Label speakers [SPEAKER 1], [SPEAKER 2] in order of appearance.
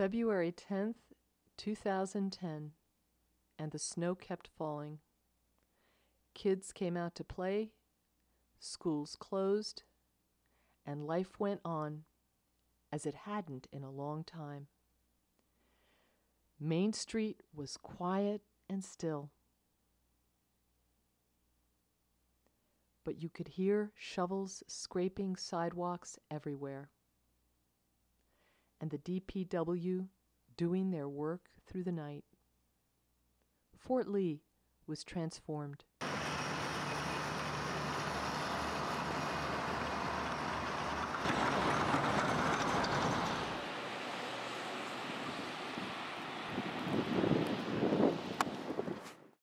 [SPEAKER 1] February 10th, 2010, and the snow kept falling. Kids came out to play, schools closed, and life went on as it hadn't in a long time. Main Street was quiet and still, but you could hear shovels scraping sidewalks everywhere, and the DPW doing their work through the night. Fort Lee was transformed.